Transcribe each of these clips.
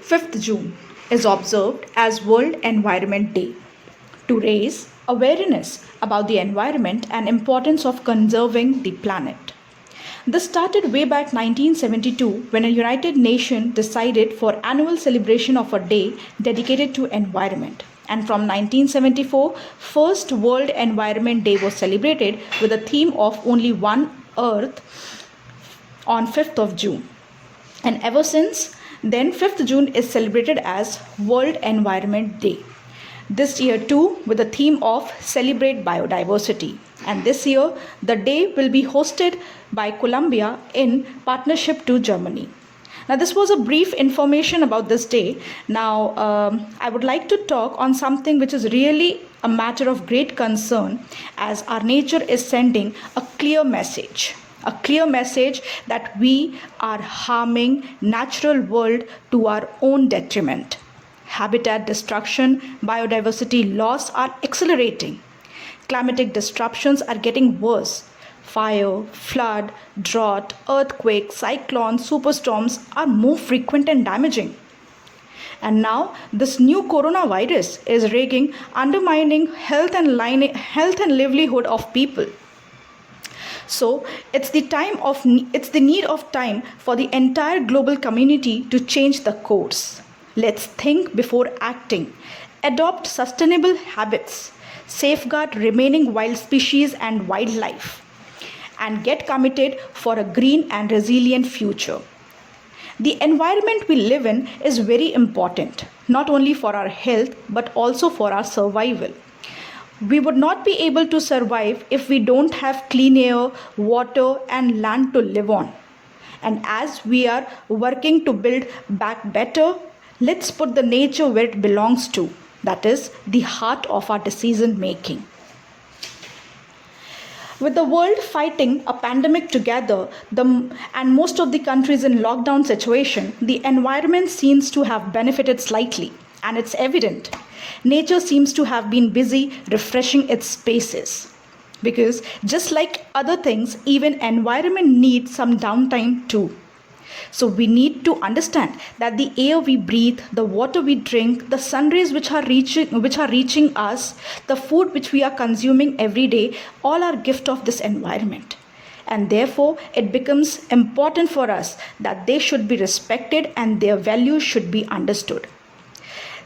5th June is observed as World Environment Day to raise awareness about the environment and importance of conserving the planet. This started way back 1972 when a United Nations decided for annual celebration of a day dedicated to environment. And from 1974, first World Environment Day was celebrated with a theme of only one Earth on 5th of June. And ever since then, 5th June is celebrated as World Environment Day. This year too with the theme of Celebrate Biodiversity. And this year, the day will be hosted by Columbia in partnership to Germany. Now, this was a brief information about this day. Now, I would like to talk on something which is really a matter of great concern, as our nature is sending a clear message that we are harming natural world to our own detriment. Habitat destruction, biodiversity loss are accelerating. Climatic disruptions are getting worse. Fire, flood, drought, earthquake, cyclones, superstorms are more frequent and damaging. And now this new coronavirus is raging, undermining health and livelihood of people. So it's the need of time for the entire global community to change the course. Let's think before acting, adopt sustainable habits, safeguard remaining wild species and wildlife, and get committed for a green and resilient future. The environment we live in is very important, not only for our health but also for our survival. We would not be able to survive if we don't have clean air, water, and land to live on. And as we are working to build back better, let's put the nature where it belongs to, that is, the heart of our decision making. With the world fighting a pandemic together and most of the countries in lockdown situation, the environment seems to have benefited slightly, and it's evident. Nature seems to have been busy refreshing its spaces. Because just like other things, even environment needs some downtime too. So we need to understand that the air we breathe, the water we drink, the sun rays which are reaching us, the food which we are consuming every day, all are gift of this environment. And therefore, it becomes important for us that they should be respected and their values should be understood.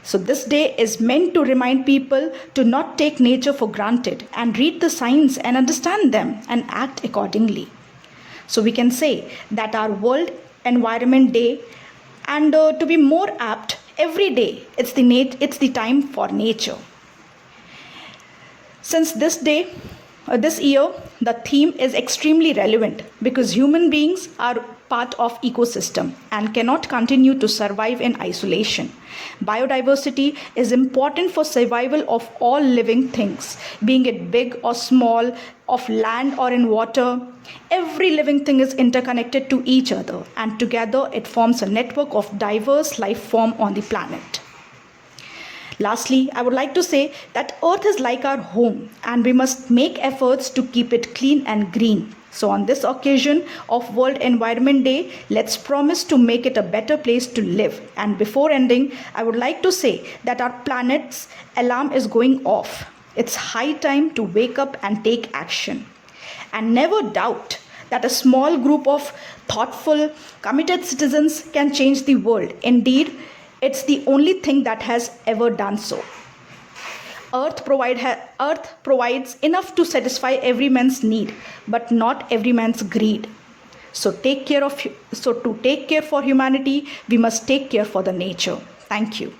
So this day is meant to remind people to not take nature for granted and read the signs and understand them and act accordingly. So we can say that our World Environment Day, and to be more apt, every day it's the time for nature. Since this year, the theme is extremely relevant because human beings are part of ecosystem and cannot continue to survive in isolation. Biodiversity is important for survival of all living things, being it big or small, of land or in water. Every living thing is interconnected to each other, and together it forms a network of diverse life form on the planet. Lastly, I would like to say that Earth is like our home and we must make efforts to keep it clean and green. So on this occasion of World Environment Day, let's promise to make it a better place to live. And before ending, I would like to say that our planet's alarm is going off. It's high time to wake up and take action. And never doubt that a small group of thoughtful, committed citizens can change the world. Indeed, it's the only thing that has ever done so. Earth provides enough to satisfy every man's need, but not every man's greed. So to take care for humanity, we must take care for the nature. Thank you.